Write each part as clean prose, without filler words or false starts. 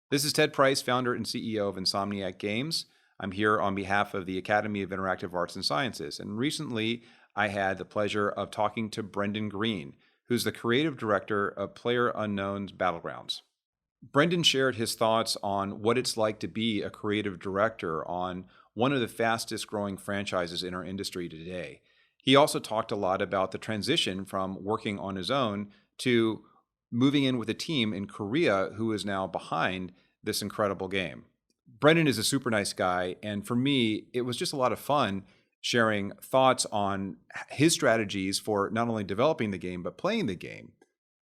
This is Ted Price, founder and CEO of Insomniac Games. I'm here on behalf of the Academy of Interactive Arts and Sciences, and recently I had the pleasure of talking to Brendan Greene, who's the creative director of PlayerUnknown's Battlegrounds. Brendan shared his thoughts on what it's like to be a creative director on one of the fastest growing franchises in our industry today. He also talked a lot about the transition from working on his own to moving in with a team in Korea who is now behind this incredible game. Brendan is a super nice guy, and for me, it was just a lot of fun sharing thoughts on his strategies for not only developing the game, but playing the game.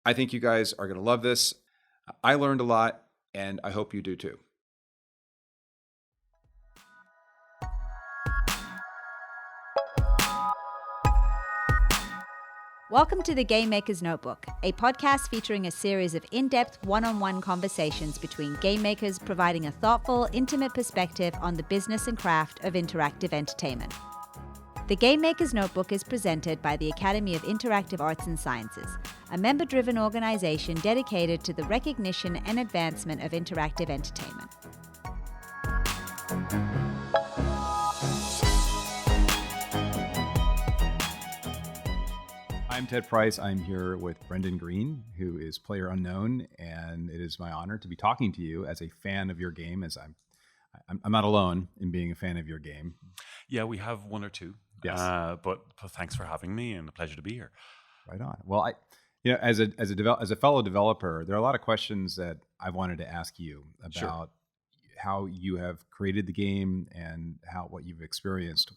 I think you guys are going to love this. I learned a lot, and I hope you do too. Welcome to The Game Maker's Notebook, a podcast featuring a series of in-depth one-on-one conversations between game makers providing a thoughtful, intimate perspective on the business and craft of interactive entertainment. The Game Maker's Notebook is presented by the Academy of Interactive Arts and Sciences, a member-driven organization dedicated to the recognition and advancement of interactive entertainment. I'm Ted Price. I'm here with Brendan Greene, who is PlayerUnknown, and it is my honor to be talking to you as a fan of your game. As I'm not alone in being a fan of your game. Yeah, we have one or two. Yes, but thanks for having me, and a pleasure to be here. Right on. Well, as a fellow developer, there are a lot of questions that I wanted to ask you about how you have created the game and what you've experienced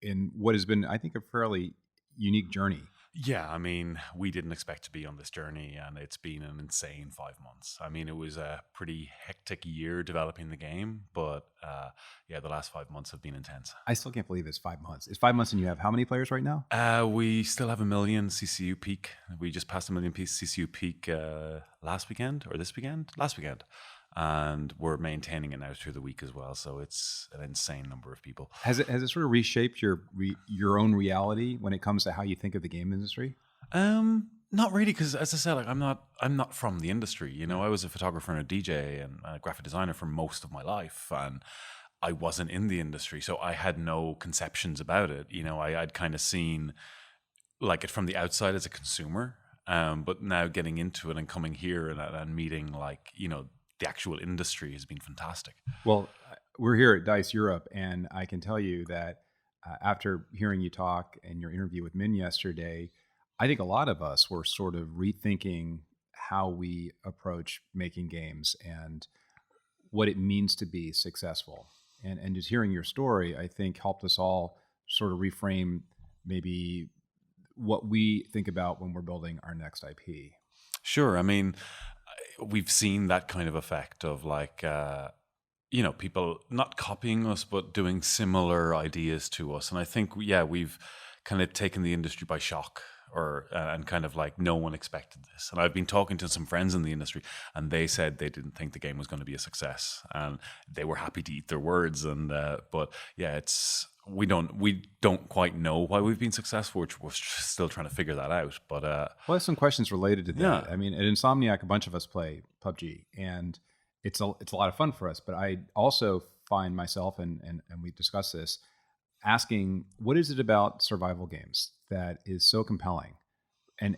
in what has been, I think, a fairly unique journey. Yeah, I mean, we didn't expect to be on this journey, and it's been an insane 5 months. I mean, it was a pretty hectic year developing the game, but the last 5 months have been intense. I still can't believe it's 5 months. It's 5 months, and you have how many players right now? We still have 1 million CCU peak. We just passed 1 million CCU peak last weekend. And we're maintaining it now through the week as well. So it's an insane number of people. Has it sort of reshaped your own reality when it comes to how you think of the game industry? Not really, because as I said, like I'm not from the industry. You know, I was a photographer and a DJ and a graphic designer for most of my life, and I wasn't in the industry, so I had no conceptions about it. You know, I'd kind of seen like it from the outside as a consumer, but now getting into it and coming here and meeting the actual industry has been fantastic. Well, we're here at D.I.C.E Europe, and I can tell you that after hearing you talk and your interview with Min yesterday, I think a lot of us were sort of rethinking how we approach making games and what it means to be successful. And just hearing your story, I think helped us all sort of reframe maybe what we think about when we're building our next IP. Sure. I mean, we've seen that kind of effect of people not copying us, but doing similar ideas to us. And I think, we've kind of taken the industry by shock and kind of like no one expected this. And I've been talking to some friends in the industry, and they said they didn't think the game was going to be a success, and they were happy to eat their words. And we don't quite know why we've been successful, which we're still trying to figure that out. But well, there's some questions related to that. Yeah. I mean, at Insomniac, a bunch of us play PUBG, and it's a lot of fun for us. But I also find myself, and we discussed this, asking, what is it about survival games that is so compelling? And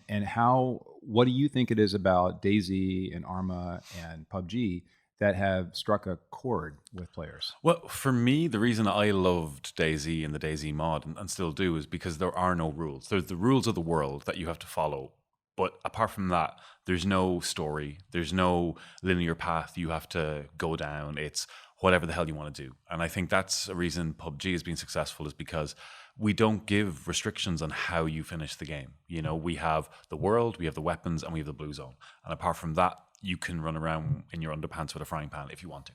what do you think it is about DayZ and ARMA and PUBG that have struck a chord with players? Well, for me, the reason I loved DayZ and the DayZ mod and still do is because there are no rules. There's the rules of the world that you have to follow. But apart from that, there's no story. There's no linear path you have to go down. It's whatever the hell you want to do. And I think that's a reason PUBG has been successful, is because we don't give restrictions on how you finish the game. You know, we have the world, we have the weapons, and we have the blue zone. And apart from that, you can run around in your underpants with a frying pan if you want to.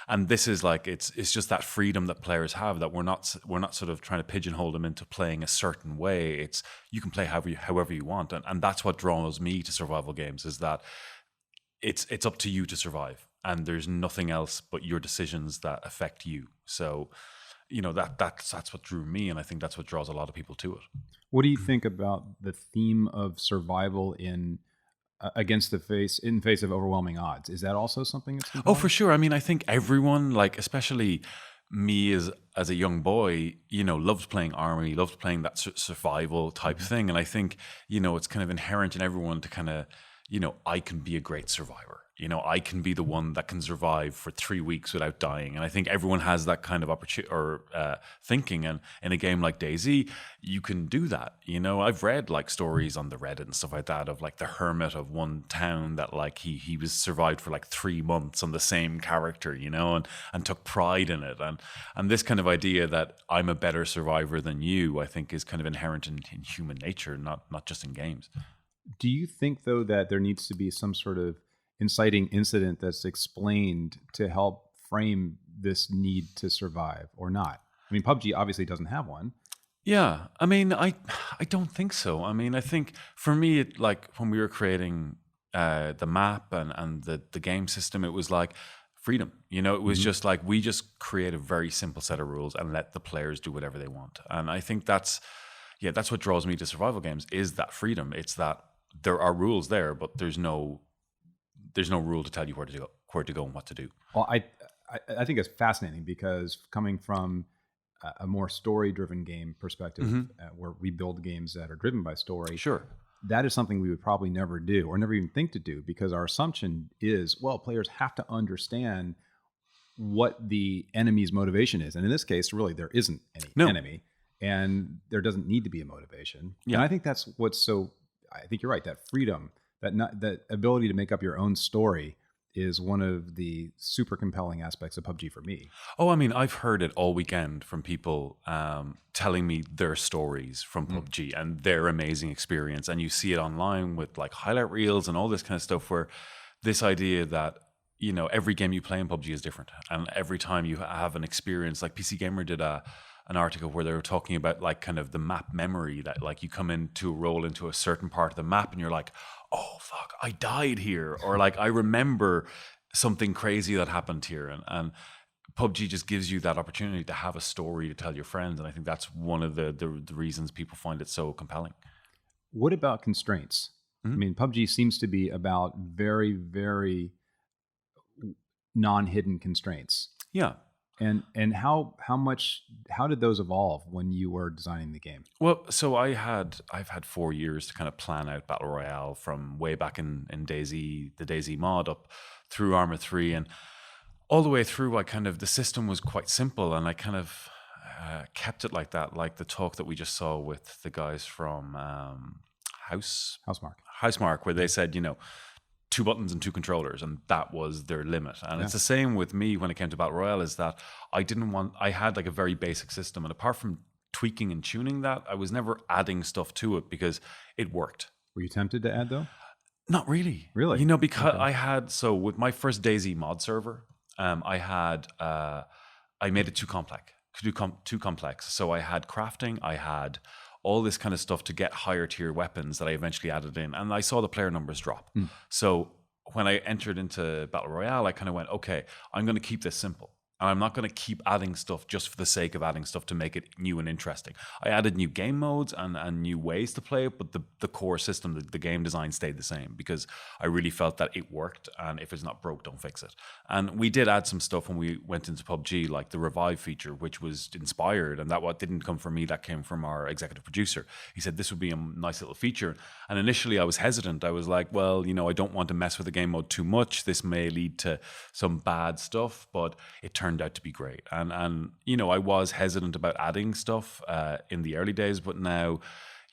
And this is like, it's just that freedom that players have, that we're not sort of trying to pigeonhole them into playing a certain way. It's, you can play however you want. And that's what draws me to survival games, is that it's up to you to survive, and there's nothing else but your decisions that affect you. So, you know, that's what drew me, and I think that's what draws a lot of people to it. What do you think about the theme of survival in against in face of overwhelming odds. Is that also something that's Oh, compelling? for sure. I mean, I think everyone, like especially me as a young boy, loved playing army, loved playing that survival type thing. And I think, it's kind of inherent in everyone to kind of, I can be a great survivor. I can be the one that can survive for 3 weeks without dying. And I think everyone has that kind of opportunity or thinking. And in a game like DayZ, you can do that. I've read like stories on the Reddit and stuff like that of like the hermit of one town that like he was survived for like 3 months on the same character, and took pride in it. And this kind of idea that I'm a better survivor than you, I think is kind of inherent in human nature, not just in games. Do you think, though, that there needs to be some sort of inciting incident that's explained to help frame this need to survive or not? I mean, PUBG obviously doesn't have one. Yeah, I mean, I don't think so. I mean, I think for me, like when we were creating the map and the game system, it was like freedom. It was just like we just create a very simple set of rules and let the players do whatever they want. And I think that's what draws me to survival games is that freedom. It's that there are rules there, but there's no rule to tell you where to go and what to do. Well, I think it's fascinating because coming from a more story-driven game perspective, where we build games that are driven by story, sure, that is something we would probably never do or never even think to do, because our assumption is, well, players have to understand what the enemy's motivation is. And in this case, really, there isn't any enemy, and there doesn't need to be a motivation. Yeah. And I think that's I think you're right, that freedom, that ability to make up your own story is one of the super compelling aspects of PUBG for me. Oh, I mean, I've heard it all weekend from people telling me their stories from PUBG and their amazing experience. And you see it online with like highlight reels and all this kind of stuff, where this idea that, every game you play in PUBG is different. And every time you have an experience, like PC Gamer did an article where they were talking about like kind of the map memory, that like you come into a role into a certain part of the map and you're like, oh fuck, I died here, or like I remember something crazy that happened here. And PUBG just gives you that opportunity to have a story to tell your friends, and I think that's one of the reasons people find it so compelling. What about constraints? I mean, PUBG seems to be about very, very non-hidden constraints. Yeah. And how did those evolve when you were designing the game? Well, so I've had 4 years to kind of plan out Battle Royale from way back in DayZ, the DayZ mod, up through ARMA 3, and all the way through. The system was quite simple, and I kind of kept it like that, like the talk that we just saw with the guys from Housemarque, where they said, 2 buttons and 2 controllers, and that was their limit. And it's the same with me when it came to Battle Royale, is that I had like a very basic system, and apart from tweaking and tuning that, I was never adding stuff to it because it worked. Were you tempted to add, though? Not really. Really? Because okay. With my first DayZ mod server, I made it too complex. So I had crafting, I had all this kind of stuff to get higher tier weapons that I eventually added in, and I saw the player numbers drop. So when I entered into Battle Royale, I kind of went, okay, I'm going to keep this simple. And I'm not going to keep adding stuff just for the sake of adding stuff to make it new and interesting. I added new game modes and new ways to play it, but the core system, the game design stayed the same, because I really felt that it worked, and if it's not broke, don't fix it. And we did add some stuff when we went into PUBG, like the revive feature, which was inspired, and that what didn't come from me, that came from our executive producer. He said this would be a nice little feature. And initially I was hesitant. I was like, well, I don't want to mess with the game mode too much. This may lead to some bad stuff, but it turned out to be great. And I was hesitant about adding stuff in the early days, but now,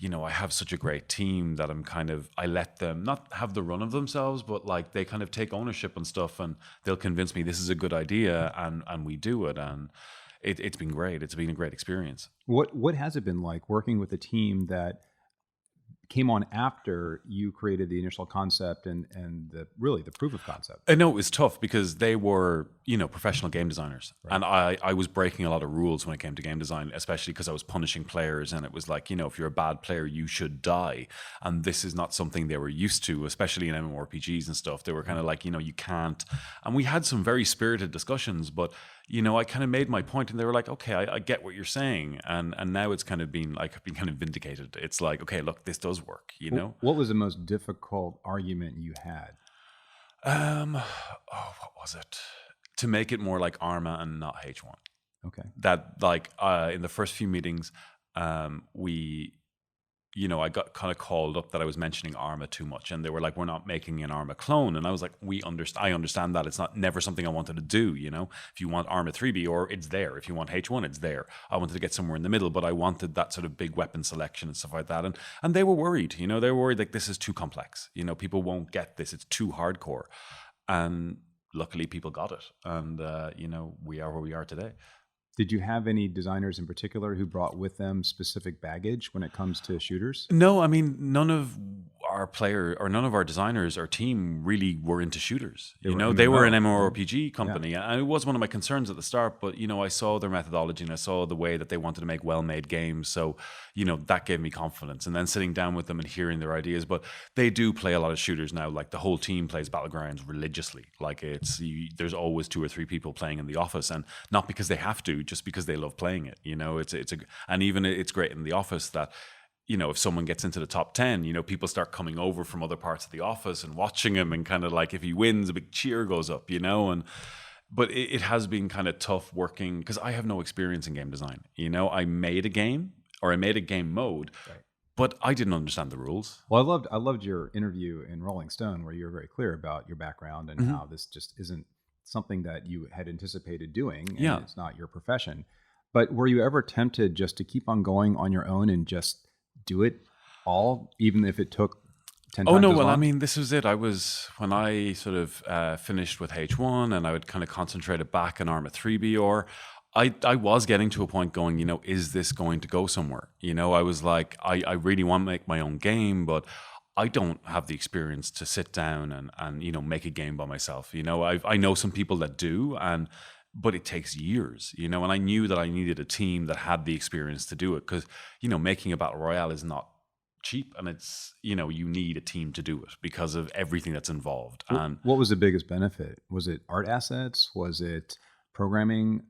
I have such a great team that I let them not have the run of themselves, but like they kind of take ownership on stuff, and they'll convince me this is a good idea, and we do it. And it's been great. It's been a great experience. What has it been like working with a team that came on after you created the initial concept and the proof of concept? I know it was tough because they were professional game designers. Right. And I was breaking a lot of rules when it came to game design, especially because I was punishing players. And it was like, if you're a bad player, you should die. And this is not something they were used to, especially in MMORPGs and stuff. They were kind of like, you can't. And we had some very spirited discussions, but, I kind of made my point and they were like, okay, I get what you're saying. And now it's kind of been like, I've been kind of vindicated. It's like, okay, look, this does work, What was the most difficult argument you had? What was it? To make it more like ARMA and not H1. Okay. That in the first few meetings, I got kind of called up that I was mentioning ARMA too much, and they were like, "We're not making an ARMA clone," and I was like, I understand that it's not never something I wanted to do. If you want ARMA 3B, or it's there. If you want H1, it's there. I wanted to get somewhere in the middle, but I wanted that sort of big weapon selection and stuff like that, and they were worried. They were worried like this is too complex. People won't get this. It's too hardcore, and luckily people got it, and we are where we are today. Did you have any designers in particular who brought with them specific baggage when it comes to shooters? No, I mean, none of our designers or team really were into shooters. They were an MMORPG company. Yeah. And it was one of my concerns at the start, but, I saw their methodology and I saw the way that they wanted to make well-made games. So, that gave me confidence. And then sitting down with them and hearing their ideas. But they do play a lot of shooters now. Like the whole team plays Battlegrounds religiously. Like there's always 2 or 3 people playing in the office, and not because they have to, just because they love playing it. And even it's great in the office that, if someone gets into the top 10, people start coming over from other parts of the office and watching him, and kind of like if he wins, a big cheer goes up, but it has been kind of tough working because I have no experience in game design. I made a game, or I made a game mode, right, but I didn't understand the rules. Well, I loved your interview in Rolling Stone where you were very clear about your background and how this just isn't something that you had anticipated doing, and it's not your profession. But were you ever tempted just to keep on going on your own and just do it all, even if it took 10 times as long? I mean, this was it. When I sort of finished with H1 and I would kind of concentrate it back on ARMA 3B, or I was getting to a point going, is this going to go somewhere? I was like, I really want to make my own game, but I don't have the experience to sit down and make a game by myself. I know some people that do, but it takes years, and I knew that I needed a team that had the experience to do it, because, making a battle royale is not cheap, and it's, you need a team to do it because of everything that's involved. And what was the biggest benefit? Was it art assets? Was it programming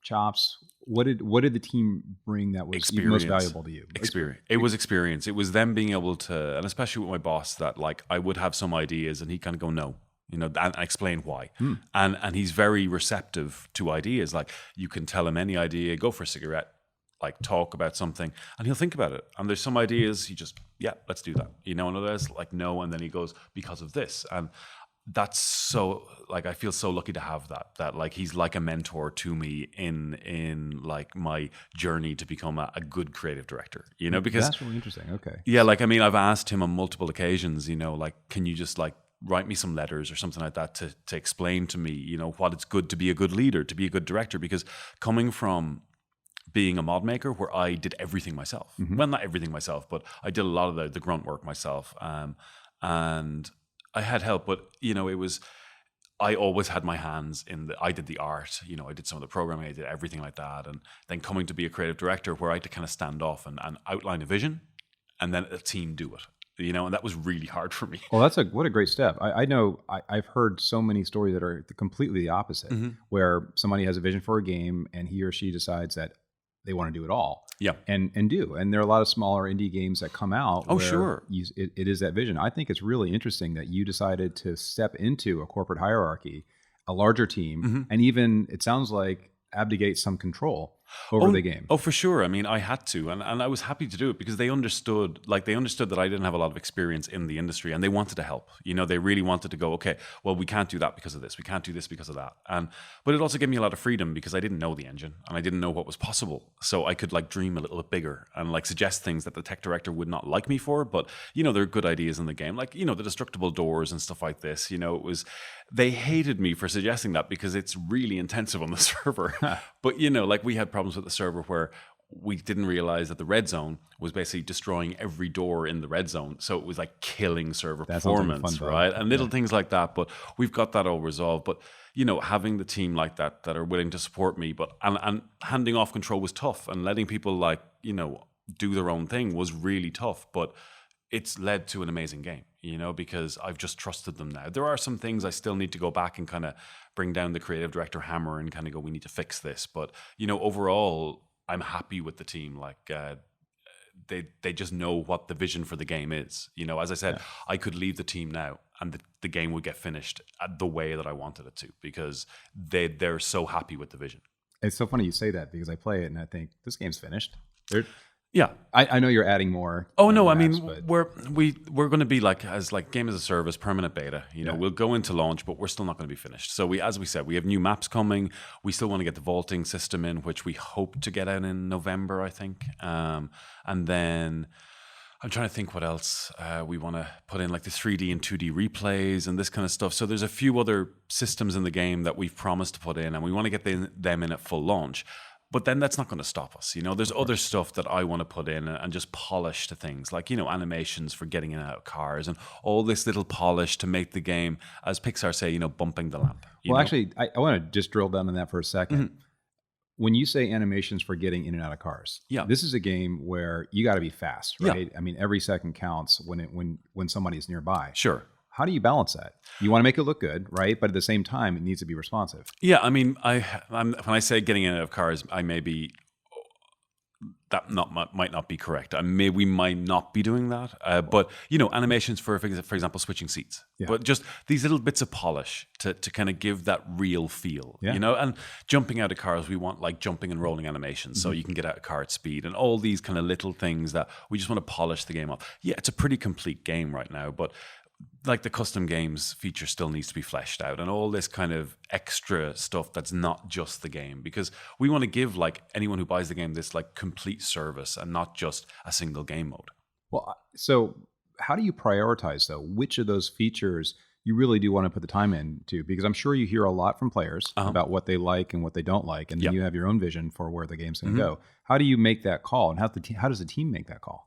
chops? What did the team bring that was most valuable to you? Experience. It was experience. It was them being able to, and especially with my boss, that like I would have some ideas and he'd kind of go, no, and explain why. And he's very receptive to ideas. Like you can tell him any idea, go for a cigarette, like talk about something, and he'll think about it. And there's some ideas he just, let's do that. And others like, no. And then he goes, because of this. And that's so, like, I feel so lucky to have that like he's like a mentor to me in like my journey to become a good creative director, because that's really interesting. Okay. Yeah. Like, I mean, I've asked him on multiple occasions, like, can you just like write me some letters or something like that to explain to me, what it's good to be a good leader, to be a good director, because coming from being a mod maker where I did everything myself, well, not everything myself, but I did a lot of the grunt work myself. And I had help, but I always had my hands I did the art, I did some of the programming, I did everything like that. And then coming to be a creative director where I had to kind of stand off and outline a vision and then a team do it, and that was really hard for me. Well, what a great step. I know I've heard so many stories that are completely the opposite, where somebody has a vision for a game and he or she decides that they want to do it all. Yeah. And do. And there are a lot of smaller indie games that come out. Oh, sure. It is that vision. I think it's really interesting that you decided to step into a corporate hierarchy, a larger team, and even, it sounds like, abdicate some control over the game. Oh, for sure. I mean, I had to, and I was happy to do it because they understood that I didn't have a lot of experience in the industry, and they wanted to help. They really wanted to go, okay, well, we can't do that because of this. We can't do this because of that. But it also gave me a lot of freedom because I didn't know the engine and I didn't know what was possible. So I could like dream a little bit bigger and like suggest things that the tech director would not like me for, but there are good ideas in the game, like, the destructible doors and stuff like this. They hated me for suggesting that because it's really intensive on the server. But, like we had problems with the server where we didn't realize that the red zone was basically destroying every door in the red zone. So it was like killing server performance, right? And little things like that. But we've got that all resolved. But, having the team like that are willing to support me, and handing off control was tough, and letting people do their own thing was really tough. But it's led to an amazing game, because I've just trusted them now. There are some things I still need to go back and kind of bring down the creative director hammer and kind of go, we need to fix this. But, overall, I'm happy with the team. Like, they just know what the vision for the game is. As I said, I could leave the team now and the game would get finished the way that I wanted it to, because they're so happy with the vision. It's so funny you say that, because I play it and I think this game's finished. Yeah, I know you're adding more. Oh no, maps, we're going to be as game as a service, permanent beta. We'll go into launch, but we're still not going to be finished. So as we said, we have new maps coming. We still want to get the vaulting system in, which we hope to get out in November, I think. And then I'm trying to think what else we want to put in, like the 3D and 2D replays and this kind of stuff. So there's a few other systems in the game that we've promised to put in, and we want to get them in at full launch. But then that's not going to stop us. There's other stuff that I want to put in and just polish to things like, animations for getting in and out of cars and all this little polish to make the game, as Pixar say, bumping the lamp. Actually, I want to just drill down on that for a second. Mm-hmm. When you say animations for getting in and out of cars, this is a game where you got to be fast, right? Yeah. I mean, every second counts when somebody's nearby. Sure. How do you balance that? You want to make it look good, right? But at the same time, it needs to be responsive. Yeah, I mean, when I say getting in and out of cars, might not be correct. We might not be doing that. But animations for example, switching seats. Yeah. But just these little bits of polish to kind of give that real feel. Yeah. And jumping out of cars, we want like jumping and rolling animations, so you can get out of car at speed, and all these kind of little things that we just want to polish the game off. Yeah, it's a pretty complete game right now, but like the custom games feature still needs to be fleshed out, and all this kind of extra stuff that's not just the game, because we want to give like anyone who buys the game this like complete service and not just a single game mode. Well, so how do you prioritize though? Which of those features you really do want to put the time into? Because I'm sure you hear a lot from players about what they like and what they don't like, and then you have your own vision for where the game's going to go. How do you make that call, and how does the team make that call?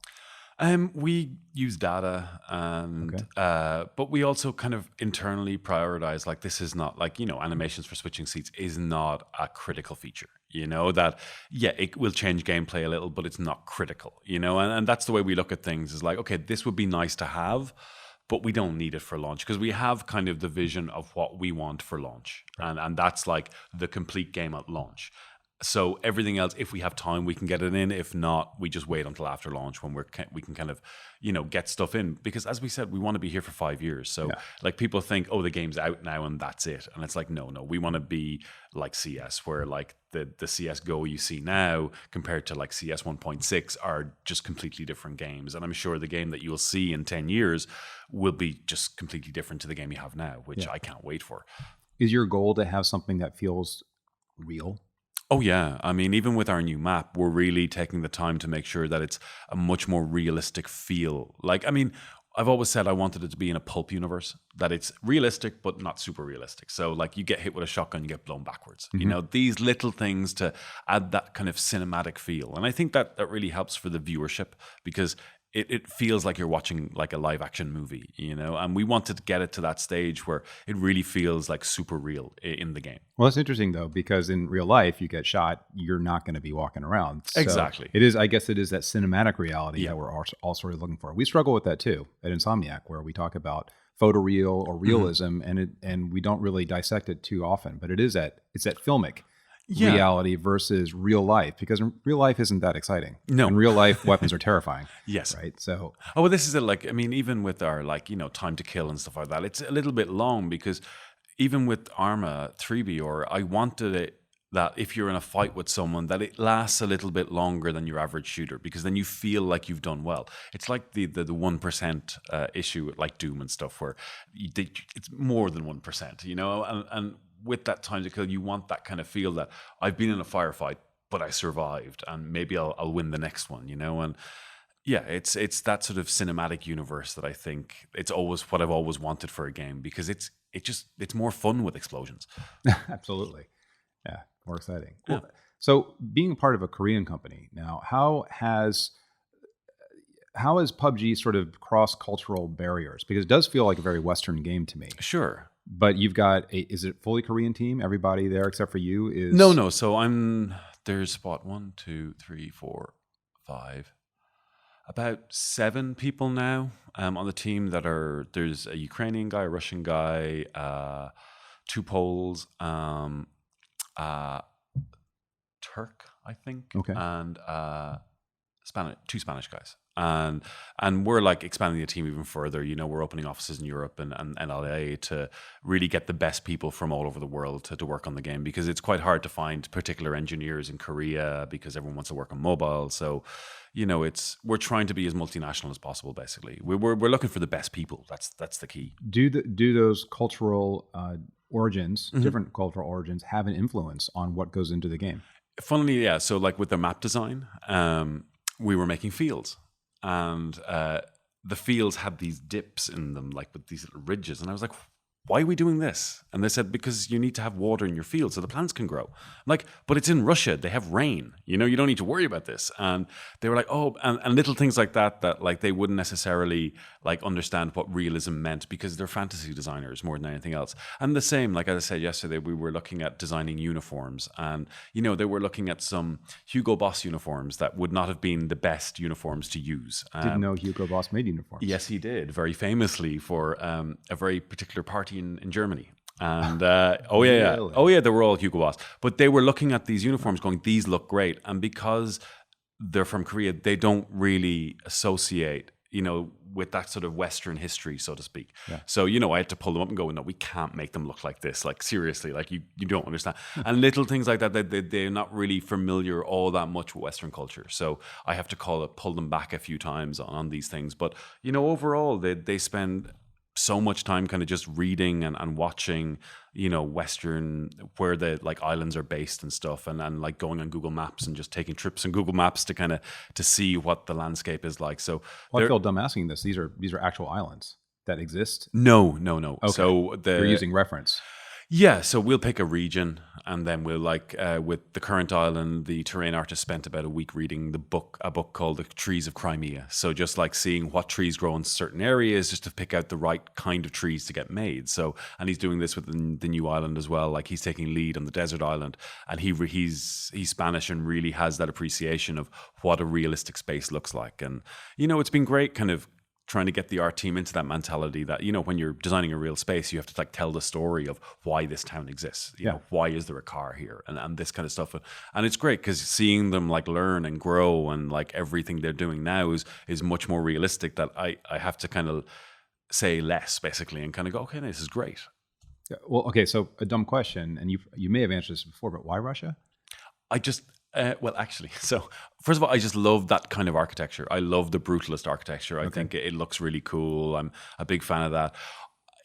We use data, and but we also kind of internally prioritize. Like, this is not like, animations for switching seats is not a critical feature. That it will change gameplay a little, but it's not critical. And that's the way we look at things. Is like, okay, this would be nice to have, but we don't need it for launch, because we have kind of the vision of what we want for launch, and that's like the complete game at launch. So everything else, if we have time, we can get it in. If not, we just wait until after launch when we can kind of, get stuff in. Because as we said, we want to be here for 5 years. So like people think, oh, the game's out now and that's it. And it's like, no, we want to be like CS, where like the CSGO you see now compared to like CS 1.6 are just completely different games. And I'm sure the game that you'll see in 10 years will be just completely different to the game you have now, which I can't wait for. Is your goal to have something that feels real? Oh, yeah. I mean, even with our new map, we're really taking the time to make sure that it's a much more realistic feel. Like, I mean, I've always said I wanted it to be in a pulp universe, that it's realistic, but not super realistic. So, like, you get hit with a shotgun, you get blown backwards. These little things to add that kind of cinematic feel. And I think that really helps for the viewership, because it feels like you're watching like a live action movie, and we wanted to get it to that stage where it really feels like super real in the game. Well, that's interesting though, because in real life, you get shot, you're not going to be walking around. So exactly. I guess it is that cinematic reality that we're all sort of looking for. We struggle with that too at Insomniac, where we talk about photoreal or realism, and we don't really dissect it too often, but it's that filmic reality versus real life, because real life isn't that exciting. No. In real life, weapons are terrifying. Yes. Right. So. Oh, well, this is it. Like, I mean, even with our time to kill and stuff like that, it's a little bit long, because even with ARMA 3B, or I wanted it that if you're in a fight with someone, that it lasts a little bit longer than your average shooter, because then you feel like you've done well. It's like the 1% issue with like Doom and stuff, where it's more than 1%, and with that time to kill, you want that kind of feel that I've been in a firefight, but I survived, and maybe I'll win the next one, and it's that sort of cinematic universe that I think it's always what I've always wanted for a game, because it's more fun with explosions. Absolutely. Yeah, more exciting. Yeah. Well, so being a part of a Korean company now, how has PUBG sort of cross-cultural barriers? Because it does feel like a very Western game to me. Sure. But you've got is it fully Korean team? Everybody there except for you is No. So there's what, 1, 2, 3, 4, 5, about 7 people now on the team there's a Ukrainian guy, a Russian guy, 2 Poles, Turk, I think, Okay. and 2 Spanish guys. And we're like expanding the team even further. We're opening offices in Europe and LA to really get the best people from all over the world to work on the game, because it's quite hard to find particular engineers in Korea because everyone wants to work on mobile. So, we're trying to be as multinational as possible. Basically, we're looking for the best people. That's the key. Do those cultural origins, different cultural origins, have an influence on what goes into the game? Funnily, yeah. So like with the map design, we were making fields. And the fields had these dips in them, like with these little ridges. And I was like, why are we doing this? And they said, because you need to have water in your field so the plants can grow. I'm like, but it's in Russia. They have rain. You don't need to worry about this. And they were like, oh, and little things like that like they wouldn't necessarily like understand what realism meant, because they're fantasy designers more than anything else. And the same, like as I said yesterday, we were looking at designing uniforms, and they were looking at some Hugo Boss uniforms that would not have been the best uniforms to use. Didn't know Hugo Boss made uniforms. Yes, he did, very famously for a very particular party in Germany. And Really? they were all Hugo Boss, but they were looking at these uniforms going, these look great. And because they're from Korea, they don't really associate with that sort of Western history, so to speak. Yeah. So I had to pull them up and go, no, we can't make them look like this, like seriously, like you don't understand. And little things like that, they're not really familiar all that much with Western culture, so I have to pull them back a few times on these things. But overall they spend so much time kind of just reading and watching, Western, where the like islands are based and stuff, and like going on Google Maps and just taking trips on Google Maps to kind of to see what the landscape is like. So I feel dumb asking this. These are actual islands that exist? No. Okay. So you're using reference. Yeah, so we'll pick a region, and then we'll with the current island, the terrain artist spent about a week reading a book called The Trees of Crimea. So just like seeing what trees grow in certain areas, just to pick out the right kind of trees to get made. So, and he's doing this with the new island as well. Like he's taking lead on the desert island, and he's Spanish and really has that appreciation of what a realistic space looks like. And it's been great, kind of trying to get the art team into that mentality that when you're designing a real space, you have to like tell the story of why this town exists. Why is there a car here, and this kind of stuff. And it's great because seeing them like learn and grow, and like everything they're doing now is much more realistic, that I have to kind of say less basically and kind of go, okay, this is great. Yeah. Well, okay, so a dumb question, and you may have answered this before, but why Russia? Well, actually, so first of all, I just love that kind of architecture. I love the brutalist architecture. I think it looks really cool. I'm a big fan of that.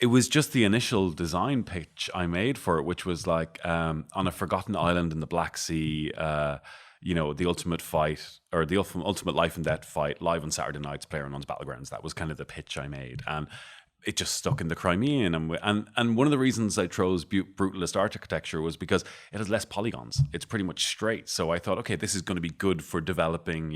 It was just the initial design pitch I made for it, which was like on a forgotten island in the Black Sea, the ultimate fight, or the ultimate life and death fight, live on Saturday nights, PlayerUnknown's Battlegrounds. That was kind of the pitch I made. And it just stuck in the Crimean, and one of the reasons I chose brutalist architecture was because it has less polygons. It's pretty much straight. So I thought, okay, this is going to be good for developing,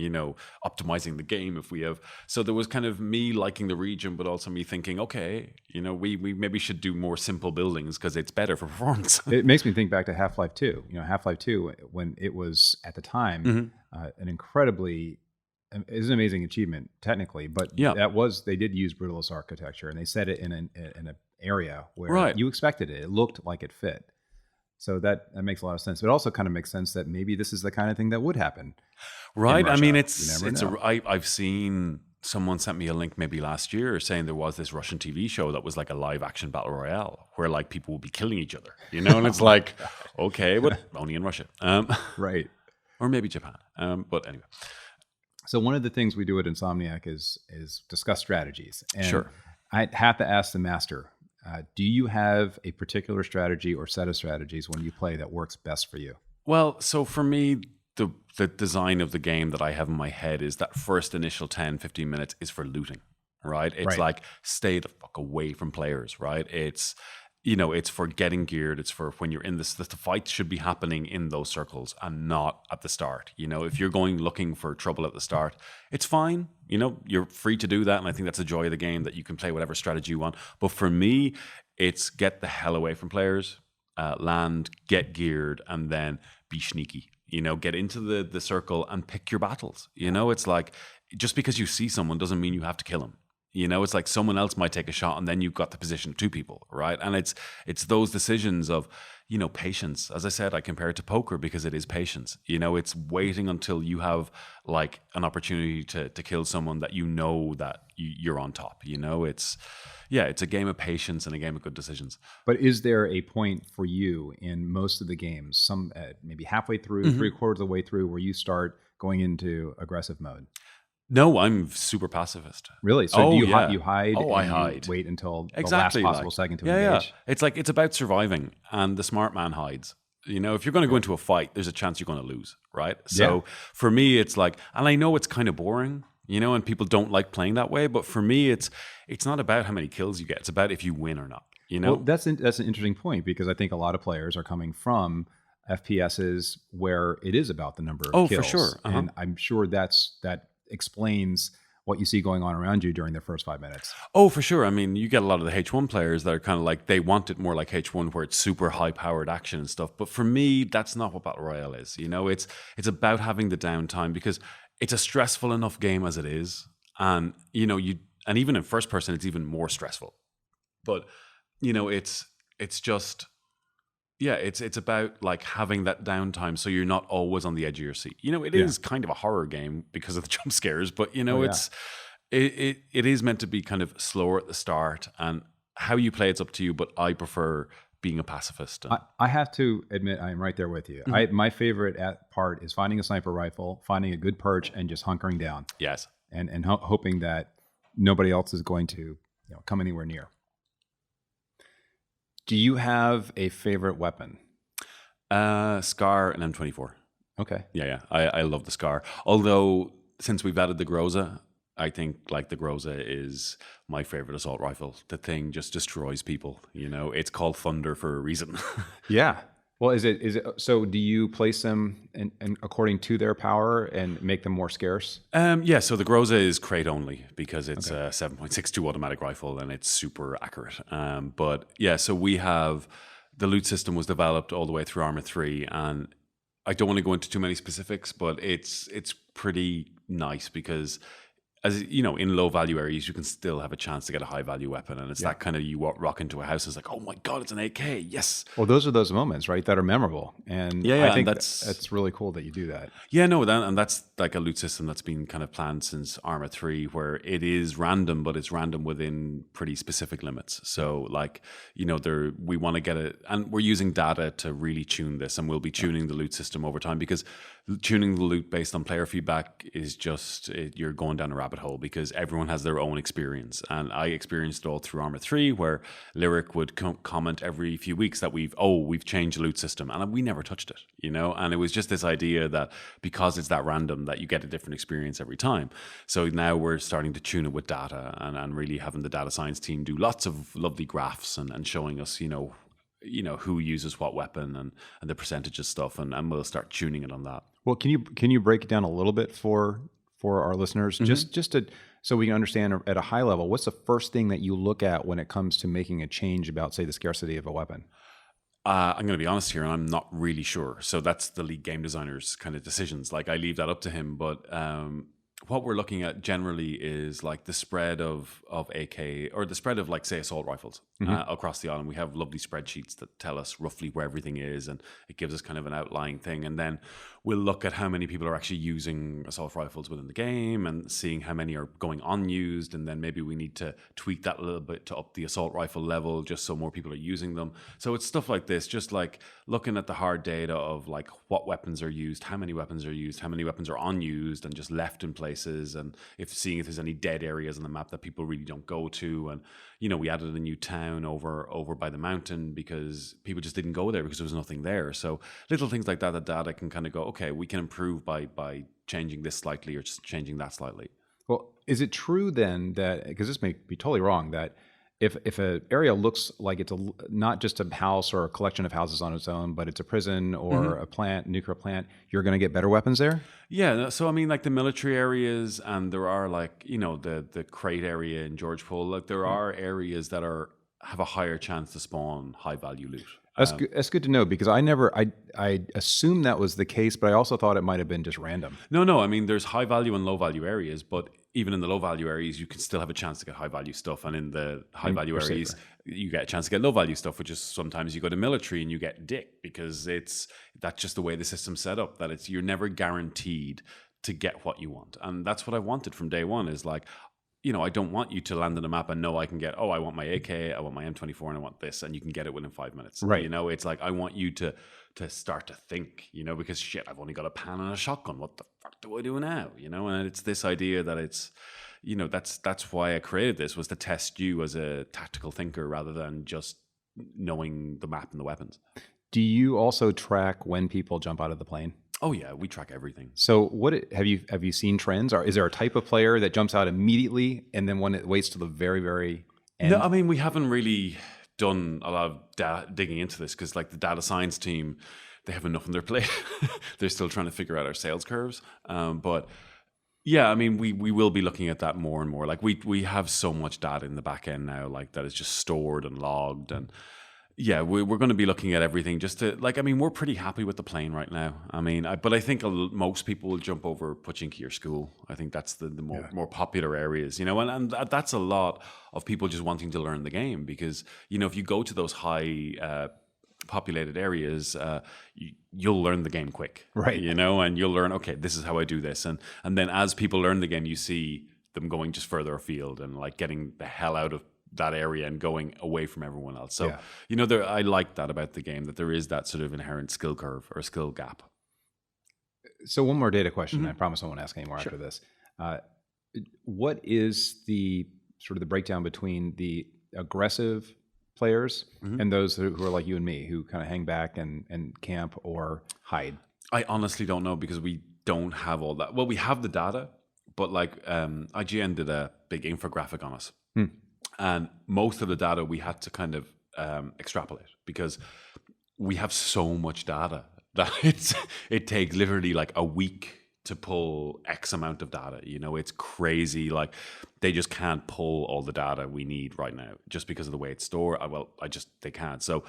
optimizing the game if we have. So there was kind of me liking the region, but also me thinking, okay, we maybe should do more simple buildings because it's better for performance. It makes me think back to Half-Life 2. Half-Life 2, when it was at the time an incredibly. It's an amazing achievement technically, but they did use brutalist architecture, and they set it in an area where you expected it. It looked like it fit. So that makes a lot of sense. It also kind of makes sense that maybe this is the kind of thing that would happen. Right. I mean, I've seen someone sent me a link maybe last year saying there was this Russian TV show that was like a live action battle royale where like people would be killing each other, and it's like, okay, but only in Russia. Right. Or maybe Japan. But anyway. So one of the things we do at Insomniac is discuss strategies. And sure. I have to ask the master, do you have a particular strategy or set of strategies when you play that works best for you? Well, so for me, the design of the game that I have in my head is that first initial 10, 15 minutes is for looting, right? It's like, stay the fuck away from players, right? It's it's for getting geared. It's for when you're in this, the fight should be happening in those circles and not at the start. If you're going looking for trouble at the start, it's fine. You're free to do that. And I think that's the joy of the game, that you can play whatever strategy you want. But for me, it's get the hell away from players, land, get geared, and then be sneaky. Get into the circle and pick your battles. It's like, just because you see someone doesn't mean you have to kill them. It's like someone else might take a shot and then you've got the position of two people, right? And it's those decisions of, patience. As I said, I compare it to poker because it is patience. It's waiting until you have like an opportunity to kill someone that that you're on top. It's a game of patience and a game of good decisions. But is there a point for you in most of the games, some maybe halfway through, 3/4 of the way through, where you start going into aggressive mode? No, I'm super pacifist. Really? So do you hide? Oh, I hide. Wait until exactly the last possible second to engage? Yeah. It's about surviving, and the smart man hides. If you're going to go into a fight, there's a chance you're going to lose, right? So for me, it's like, and I know it's kind of boring, and people don't like playing that way, but for me, it's not about how many kills you get. It's about if you win or not. Well, that's an interesting point, because I think a lot of players are coming from FPSs where it is about the number of kills. For sure. And I'm sure that explains what you see going on around you during the first 5 minutes. Oh, for sure. I mean, you get a lot of the H1 players that are kind of like, they want it more like H1 where it's super high-powered action and stuff. But for me, that's not what Battle Royale is. It's about having the downtime, because it's a stressful enough game as it is. And, and even in first person, it's even more stressful. But, it's just... Yeah, it's about like having that downtime so you're not always on the edge of your seat. It is kind of a horror game because of the jump scares, but it is meant to be kind of slower at the start, and how you play it's up to you, but I prefer being a pacifist. I have to admit, I'm right there with you. My favorite part is finding a sniper rifle, finding a good perch, and just hunkering down. Yes. And hoping that nobody else is going to come anywhere near. Do you have a favorite weapon? Scar and M24. Okay. Yeah. I love the Scar. Although, since we've added the Groza, I think like the Groza is my favorite assault rifle. The thing just destroys people. It's called Thunder for a reason. Yeah. Well, is it so? Do you place them in according to their power and make them more scarce? Yeah. So the Groza is crate only because it's a 7.62 automatic rifle and it's super accurate. But yeah, so we have the loot system was developed all the way through ARMA 3, and I don't want to go into too many specifics, but it's pretty nice because, as in low value areas, you can still have a chance to get a high value weapon. And it's that kind of, you rock into a house, it's like, oh my God, it's an AK. Yes. Well, those are those moments, right, that are memorable. And I think that's really cool that you do that. Yeah, no, and that's like a loot system that's been kind of planned since ARMA 3, where it is random, but it's random within pretty specific limits. So like, we want to get it, and we're using data to really tune this, and we'll be tuning the loot system over time, because tuning the loot based on player feedback is just, you're going down a rabbit hole, because everyone has their own experience. And I experienced it all through ARMA 3, where Lyric would comment every few weeks that we've changed the loot system, and we never touched it, and it was just this idea that because it's that random that you get a different experience every time. So now we're starting to tune it with data, and really having the data science team do lots of lovely graphs and showing us, who uses what weapon and the percentage of stuff, and we'll start tuning it on that. Well, can you break it down a little bit for our listeners, just so we can understand at a high level, what's the first thing that you look at when it comes to making a change about, say, the scarcity of a weapon? I'm going to be honest here, and I'm not really sure. So that's the lead game designer's kind of decisions. Like, I leave that up to him, but what we're looking at generally is like the spread of AK, or the spread of, like, say, assault rifles across the island. We have lovely spreadsheets that tell us roughly where everything is, and it gives us kind of an outlying thing. And then we'll look at how many people are actually using assault rifles within the game, and seeing how many are going unused. And then maybe we need to tweak that a little bit to up the assault rifle level, just so more people are using them. So it's stuff like this, just like looking at the hard data of like what weapons are used, how many weapons are used, how many weapons are unused and just left in places, and seeing if there's any dead areas on the map that people really don't go to. And we added a new town over by the mountain because people just didn't go there because there was nothing there. So little things like that data can kind of go, okay, we can improve by changing this slightly or just changing that slightly. Well, is it true then that, because this may be totally wrong, that if an area looks like it's not just a house or a collection of houses on its own, but it's a prison or a plant, nuclear plant, you're going to get better weapons there? Yeah, so I mean, like the military areas, and there are like, the crate area in George Pole, like there are areas that have a higher chance to spawn high value loot. That's good to know, because I assumed that was the case, but I also thought it might have been just random. No. I mean, there's high value and low value areas, but even in the low value areas, you can still have a chance to get high value stuff. And in the high value areas, you get a chance to get low value stuff, which is sometimes you go to military and you get dick, because that's just the way the system's set up, that you're never guaranteed to get what you want. And that's what I wanted from day one, is like, I don't want you to land on a map and know I can get, I want my AK, I want my M24, and I want this, and you can get it within 5 minutes. Right. It's like, I want you to start to think, because shit, I've only got a pan and a shotgun. What the fuck do I do now? And it's this idea that it's, that's why I created this, was to test you as a tactical thinker rather than just knowing the map and the weapons. Do you also track when people jump out of the plane? Oh yeah, we track everything. So have you seen trends? Or is there a type of player that jumps out immediately and then when it waits till the very, very end? No, I mean, we haven't really done a lot of digging into this, because like the data science team, they have enough on their plate. They're still trying to figure out our sales curves. But yeah, I mean, we will be looking at that more and more. Like we have so much data in the back end now, like that is just stored and logged. And yeah, we're going to be looking at everything just to, like, I mean, we're pretty happy with the plane right now. I mean, but I think most people will jump over Pochinki or school. I think that's the more popular areas, and that's a lot of people just wanting to learn the game, because, if you go to those high populated areas, you'll learn the game quick, right? And you'll learn, okay, this is how I do this. And then as people learn the game, you see them going just further afield and like getting the hell out of that area and going away from everyone else. So, I like that about the game, that there is that sort of inherent skill curve or skill gap. So one more data question. I promise I won't ask any more after this. What is the sort of the breakdown between the aggressive players and those who are like you and me, who kind of hang back and camp or hide? I honestly don't know, because we don't have all that. Well, we have the data, but like IGN did a big infographic on us. And most of the data we had to kind of extrapolate, because we have so much data that it takes literally like a week to pull X amount of data. It's crazy. Like they just can't pull all the data we need right now just because of the way it's stored. They can't. So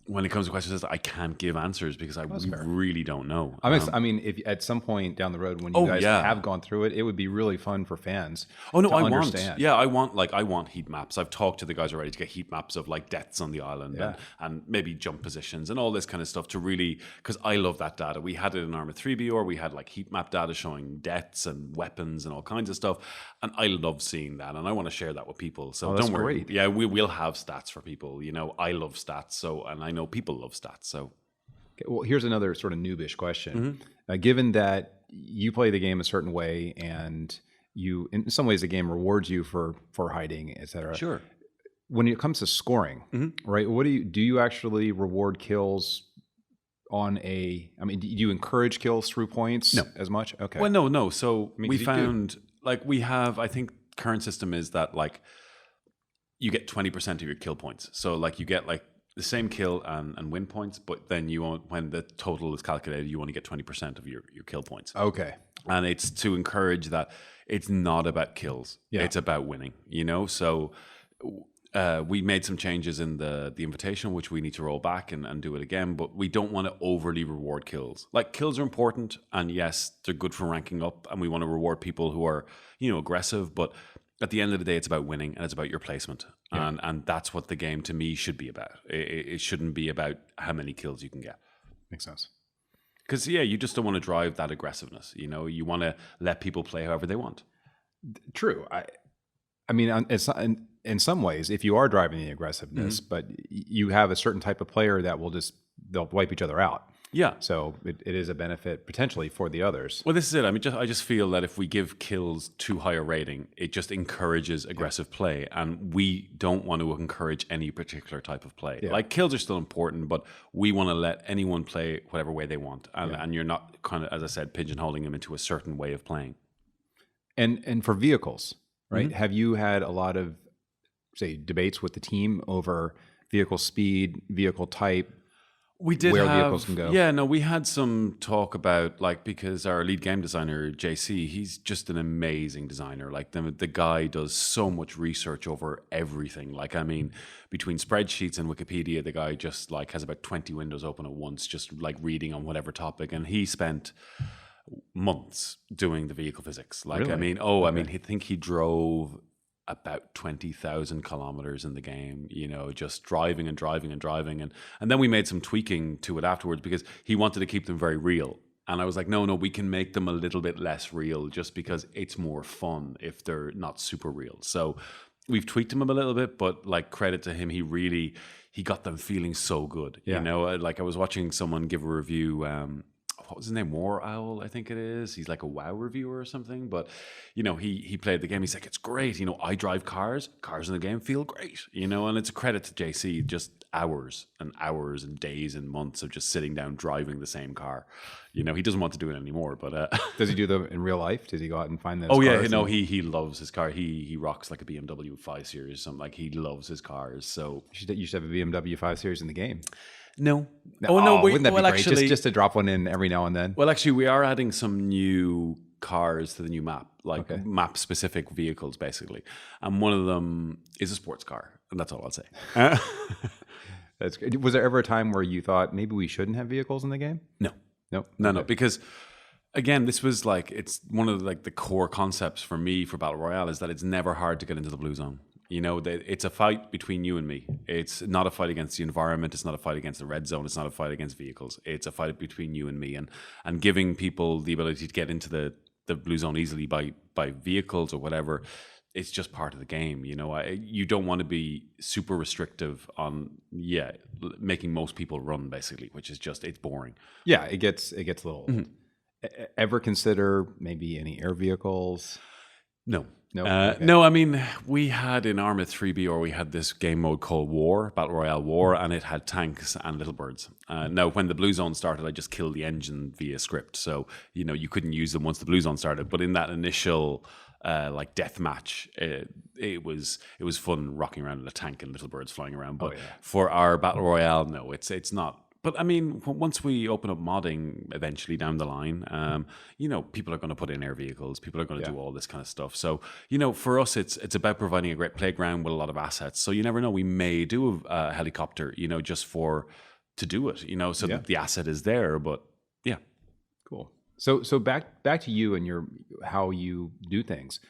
when it comes to questions, I can't give answers because I really don't know. I mean, if at some point down the road when you guys have gone through it, it would be really fun for fans. I understand. I want heat maps. I've talked to the guys already to get heat maps of like deaths on the island and maybe jump positions and all this kind of stuff, to really, because I love that data. We had it in ARMA 3BR. We had like heat map data showing deaths and weapons and all kinds of stuff. And I love seeing that, and I want to share that with people. So don't worry. Great. Yeah, we will have stats for people. I love stats. And I know people love stats. So, okay, well, here's another sort of noobish question. Given that you play the game a certain way, and in some ways, the game rewards you for hiding, et cetera. Sure. When it comes to scoring, right? What do you actually reward kills on I mean, do you encourage kills through points as much? Okay. Well, no. So we found, like, we have, I think current system is that like you get 20% of your kill points. So like you get like the same kill and win points, but then when the total is calculated, you only get 20% of your kill points. Okay. And it's to encourage that it's not about kills. Yeah. It's about winning, So we made some changes in the invitation, which we need to roll back and do it again, but we don't want to overly reward kills. Like, kills are important, and yes, they're good for ranking up, and we want to reward people who are, aggressive, but at the end of the day, it's about winning, and it's about your placement. Yeah. And that's what the game, to me, should be about. It shouldn't be about how many kills you can get. Makes sense. Because, you just don't want to drive that aggressiveness. You want to let people play however they want. True. I mean, in some ways, if you are driving the aggressiveness, but you have a certain type of player that they'll wipe each other out. Yeah. So it is a benefit potentially for the others. Well, this is it. I mean, I just feel that if we give kills too high a rating, it just encourages aggressive play, and we don't want to encourage any particular type of play. Yeah. Like, kills are still important, but we want to let anyone play whatever way they want, and you're not kind of, as I said, pigeonholing them into a certain way of playing. And for vehicles, right? Have you had a lot of say, debates with the team over vehicle speed, vehicle type? We did where have, vehicles can go. Yeah, no, we had some talk about, like, because our lead game designer, JC, he's just an amazing designer. Like, the guy does so much research over everything. Like, I mean, between spreadsheets and Wikipedia, the guy just, like, has about 20 windows open at once, just, like, reading on whatever topic. And he spent months doing the vehicle physics. Like, Really? I mean, I mean, I think he drove about 20,000 kilometers in the game, you know, just driving and driving and driving. And then we made some tweaking to it afterwards because he wanted to keep them very real. And I was like, no, we can make them a little bit less real just because it's more fun if they're not super real. So we've tweaked them a little bit, but like, credit to him, he got them feeling so good. Yeah. You know, like I was watching someone give a review, what was his name? War Owl, I think it is. He's like a WoW reviewer or something. But, you know, he played the game. He's like, it's great. You know, I drive cars. Cars in the game feel great. You know, and it's a credit to JC. Just hours and hours and days and months of just sitting down driving the same car. You know, he doesn't want to do it anymore. But does he do them in real life? Does he go out and find those? Oh yeah, cars no, he loves his car. He rocks like a BMW 5 Series, something like. He loves his cars. So you should have a BMW 5 Series in the game. No. Wouldn't that be great? Actually, just to drop one in every now and then. Well, actually, we are adding some new cars to the new map, like map-specific vehicles, basically. And one of them is a sports car, and that's all I'll say. That's great. Was there ever a time where you thought maybe we shouldn't have vehicles in the game? No, because again, this was like, it's one of the core concepts for me for Battle Royale is that it's never hard to get into the blue zone. You know, it's a fight between you and me. It's not a fight against the environment. It's not a fight against the red zone. It's not a fight against vehicles. It's a fight between you and me. And giving people the ability to get into the blue zone easily by vehicles or whatever, it's just part of the game. You know, you don't want to be super restrictive on, making most people run, basically, which is just, it's boring. Yeah, it gets a little old. Ever consider maybe any air vehicles? No. Okay. No, I mean, we had in ARMA 3B, or we had this game mode called War, Battle Royale War, and it had tanks and little birds. Now, when the blue zone started, I just killed the engine via script. So, you know, you couldn't use them once the blue zone started. But in that initial like death match, it was fun rocking around in a tank and little birds flying around. But for our Battle Royale, no, it's not. But I mean, once we open up modding eventually down the line, you know, people are going to put in air vehicles. People are going to do all this kind of stuff. So, you know, for us, it's about providing a great playground with a lot of assets. So you never know, we may do a helicopter, you know, just to do it, you know, so that the asset is there. But yeah, cool. So back to you and how you do things.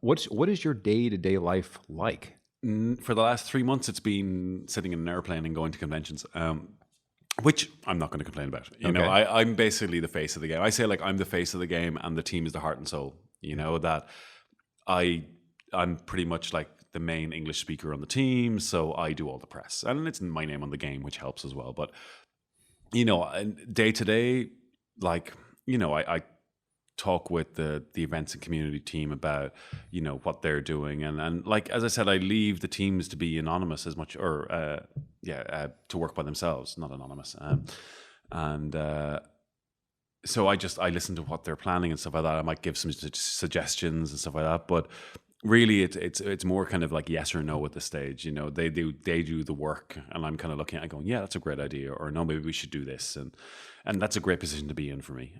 What is your day-to-day life like? For the last 3 months, it's been sitting in an airplane and going to conventions. Which I'm not going to complain about. You know, I'm basically the face of the game. I say, like, I'm the face of the game and the team is the heart and soul. You know, that I'm pretty much like the main English speaker on the team, so I do all the press. And it's my name on the game, which helps as well. But, you know, day to day, like, you know, I talk with the events and community team about, you know, what they're doing. And like, as I said, I leave the teams to be anonymous as much, or to work by themselves, not anonymous. So I listen to what they're planning and stuff like that. I might give some suggestions and stuff like that, but really it's more kind of like yes or no at this stage. You know, they do the work, and I'm kind of looking at it going, yeah, that's a great idea, or no, maybe we should do this, and that's a great position to be in for me,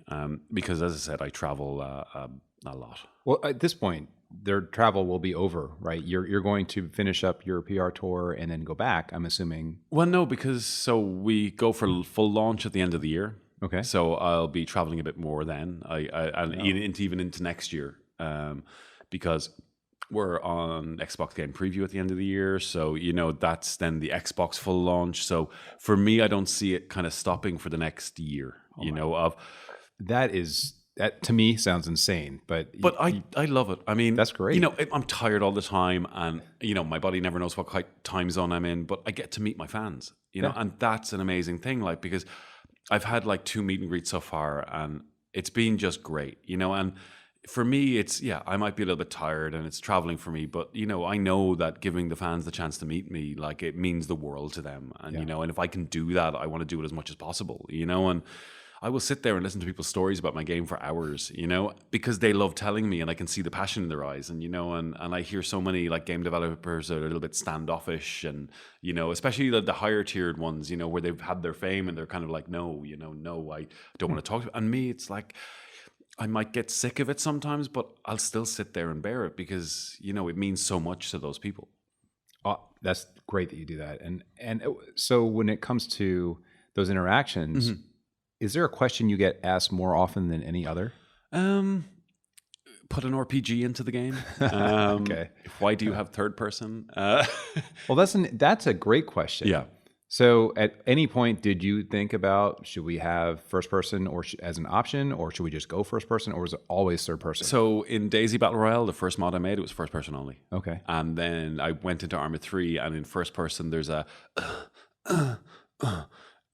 because as I said, I travel a lot. Well, at this point, their travel will be over, right? You're going to finish up your PR tour and then go back, I'm assuming. Well, no, because we go for full launch at the end of the year. Okay. So I'll be traveling a bit more then, even into next year, because we're on Xbox Game Preview at the end of the year. So, you know, that's then the Xbox full launch. So for me, I don't see it kind of stopping for the next year, That to me sounds insane, but I love it. I mean, that's great. You know, I'm tired all the time, and you know, my body never knows what time zone I'm in, but I get to meet my fans, you know, and that's an amazing thing. Like, because I've had like 2 meet and greets so far, and it's been just great, you know. And for me, I might be a little bit tired, and it's traveling for me, but you know, I know that giving the fans the chance to meet me, like, it means the world to them, and you know, and if I can do that, I want to do it as much as possible, you know. And I will sit there and listen to people's stories about my game for hours, because they love telling me, and I can see the passion in their eyes, and and I hear so many like game developers are a little bit standoffish, and especially the higher tiered ones, where they've had their fame and they're kind of like, no, no, I don't want to talk to you. And me, it's like, I might get sick of it sometimes, but I'll still sit there and bear it because, it means so much to those people. Oh, that's great that you do that. And so when it comes to those interactions, is there a question you get asked more often than any other? Put an RPG into the game. Okay. Why do you have third person? Well, that's a great question. Yeah. So at any point, did you think about, should we have first person or as an option, or should we just go first person, or was it always third person? So in DayZ Battle Royale, the first mod I made, it was first person only. Okay. And then I went into ARMA 3, and in first person, there's a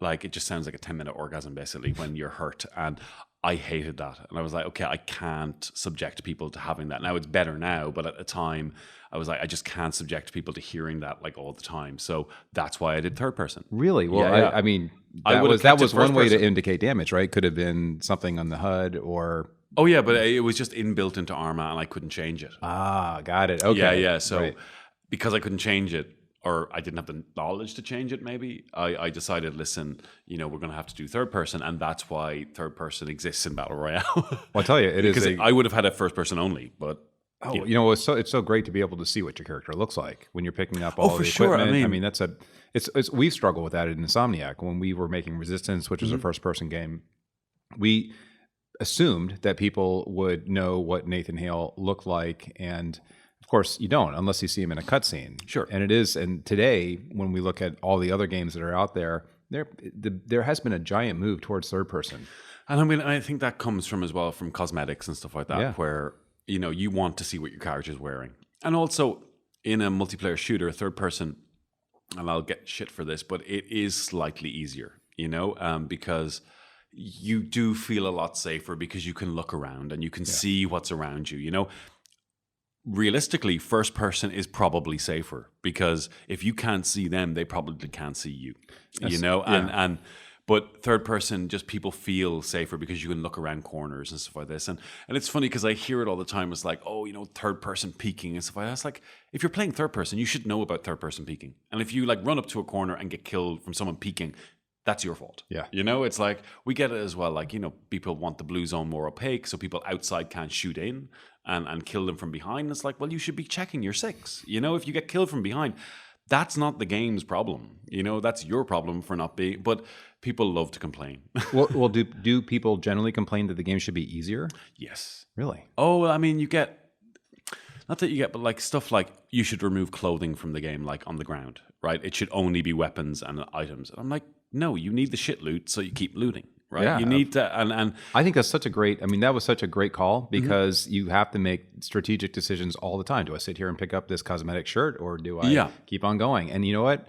like, it just sounds like a 10-minute orgasm basically when you're hurt. And I hated that. And I was like, okay, I can't subject people to having that. Now it's better now, but at the time I was like, I just can't subject people to hearing that like all the time. So that's why I did third person. Really? Well, yeah. I mean, that was one way to indicate damage, right? Could have been something on the HUD or... Oh yeah, but it was just inbuilt into ARMA and I couldn't change it. Ah, got it. Okay. Yeah. So because I couldn't change it, or I didn't have the knowledge to change it, maybe, I decided, listen, we're going to have to do third person, and that's why third person exists in Battle Royale. Well, I'll tell you, because I would have had a first person only, but... Oh, it's so great to be able to see what your character looks like when you're picking up all the equipment. Sure. I mean, we struggle with that in Insomniac. When we were making Resistance, which is a first person game, we assumed that people would know what Nathan Hale looked like, and of course, you don't unless you see him in a cutscene. Sure. And today, when we look at all the other games that are out there, there has been a giant move towards third person. And I mean, I think that comes from cosmetics and stuff like that, where, you want to see what your character is wearing. And also, in a multiplayer shooter, third person, and I'll get shit for this, but it is slightly easier, because you do feel a lot safer because you can look around and you can see what's around you, Realistically, first person is probably safer because if you can't see them, they probably can't see you, but third person, just people feel safer because you can look around corners and stuff like this. And it's funny because I hear it all the time. It's like, third person peeking and stuff like that. It's like, if you're playing third person, you should know about third person peeking. And if you like run up to a corner and get killed from someone peeking, that's your fault. Yeah. It's like, we get it as well. Like, people want the blue zone more opaque so people outside can't shoot in and kill them from behind. It's like, well, you should be checking your six. If you get killed from behind, that's not the game's problem. That's your problem for not being, but people love to complain. well, do people generally complain that the game should be easier? Yes. Really? Oh, I mean, but like stuff like you should remove clothing from the game, like on the ground, right? It should only be weapons and items. And I'm like, no, you need the shit loot so you keep looting, right? Yeah. You need to, and I think that's that was such a great call because you have to make strategic decisions all the time. Do I sit here and pick up this cosmetic shirt, or do I keep on going? And you know what?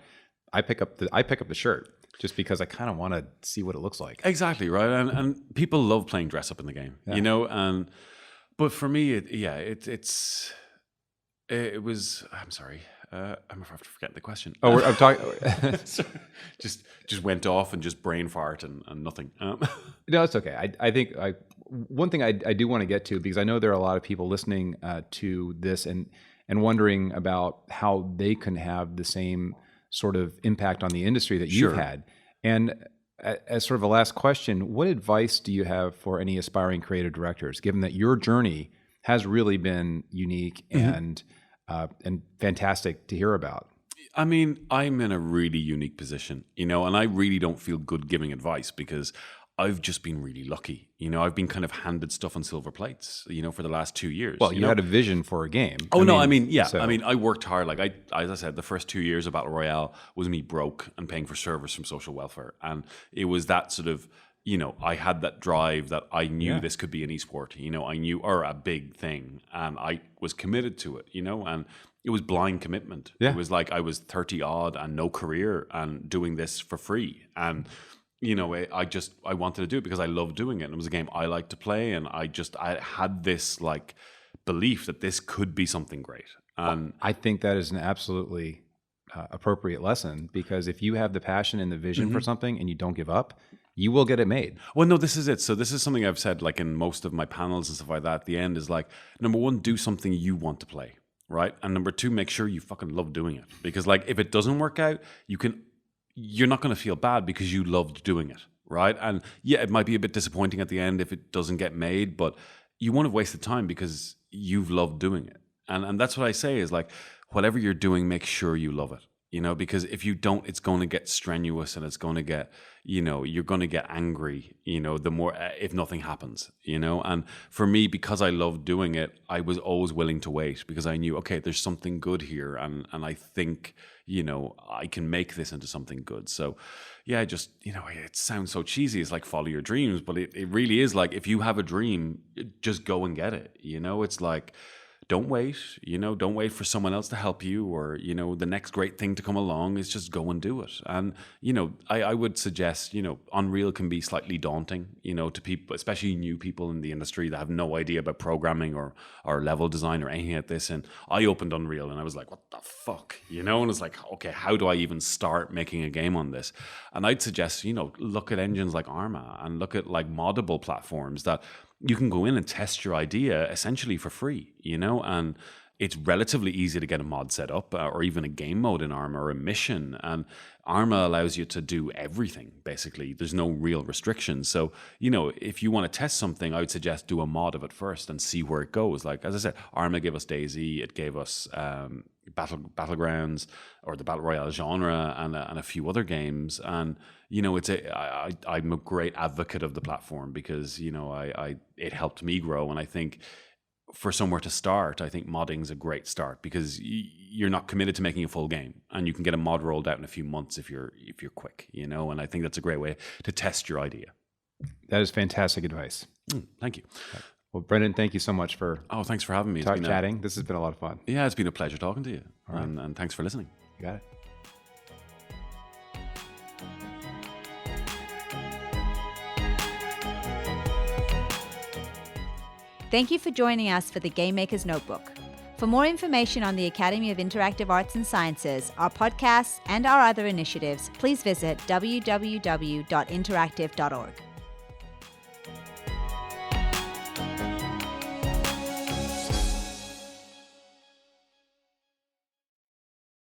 I pick up the shirt just because I kind of want to see what it looks like. Exactly, right? And people love playing dress up in the game, but for me, it was, I'm sorry. I'm after forgetting the question. Oh, I'm talking. just went off and just brain fart and nothing. No, it's okay. I think one thing I do want to get to, because I know there are a lot of people listening to this and wondering about how they can have the same sort of impact on the industry that you've had. And as sort of a last question, what advice do you have for any aspiring creative directors, given that your journey has really been unique and fantastic to hear about? I mean, I'm in a really unique position, and I really don't feel good giving advice because I've just been really lucky. I've been kind of handed stuff on silver plates, for the last 2 years. Well, you had a vision for a game. Oh, I mean, I worked hard. Like as I said, the first 2 years of Battle Royale was me broke and paying for service from social welfare. And it was that sort of, I had that drive that I knew this could be an esport, I knew, or a big thing. And I was committed to it, and it was blind commitment. Yeah. It was like I was 30 odd and no career and doing this for free. And I wanted to do it because I loved doing it. And it was a game I liked to play. And I had this like belief that this could be something great. And I think that is an absolutely appropriate lesson, because if you have the passion and the vision for something and you don't give up, you will get it made. Well, no, this is it. So this is something I've said like in most of my panels and stuff like that at the end is like, number one, do something you want to play, right? And number two, make sure you fucking love doing it. Because like if it doesn't work out, you're not going to feel bad because you loved doing it, right? And yeah, it might be a bit disappointing at the end if it doesn't get made, but you won't have wasted time because you've loved doing it. And that's what I say is like, whatever you're doing, make sure you love it. You know, because if you don't, it's going to get strenuous and it's going to get, you know, you're going to get angry, you know, the more, if nothing happens, you know. And for me, because I loved doing it, I was always willing to wait because I knew, okay, there's something good here. And I think, you know, I can make this into something good. So yeah, just, you know, it sounds so cheesy. It's like follow your dreams, but it really is like, if you have a dream, just go and get it. You know, it's like, don't wait, you know, don't wait for someone else to help you or, you know, the next great thing to come along is just go and do it. And, you know, I would suggest, you know, Unreal can be slightly daunting, you know, to people, especially new people in the industry that have no idea about programming or level design or anything like this. And I opened Unreal and I was like, what the fuck, you know, and it's like, okay, how do I even start making a game on this? And I'd suggest, you know, look at engines like ARMA and look at like moddable platforms that you can go in and test your idea essentially for free, you know, and it's relatively easy to get a mod set up or even a game mode in ARMA or a mission. And ARMA allows you to do everything, basically. There's no real restrictions. So, you know, if you want to test something, I would suggest do a mod of it first and see where it goes. Like, as I said, ARMA gave us DayZ, it gave us Battlegrounds or the Battle Royale genre and a few other games. And, you know, I'm a great advocate of the platform because, you know, it helped me grow. And I think for somewhere to start, I think modding is a great start because you're not committed to making a full game and you can get a mod rolled out in a few months if you're quick, you know, and I think that's a great way to test your idea. That is fantastic advice. Thank you. Well, Brendan, thank you so much for thanks for having me. Chatting. This has been a lot of fun. Yeah, it's been a pleasure talking to you. All right. And thanks for listening. You got it. Thank you for joining us for the Game Maker's Notebook. For more information on the Academy of Interactive Arts and Sciences, our podcasts, and our other initiatives, please visit www.interactive.org.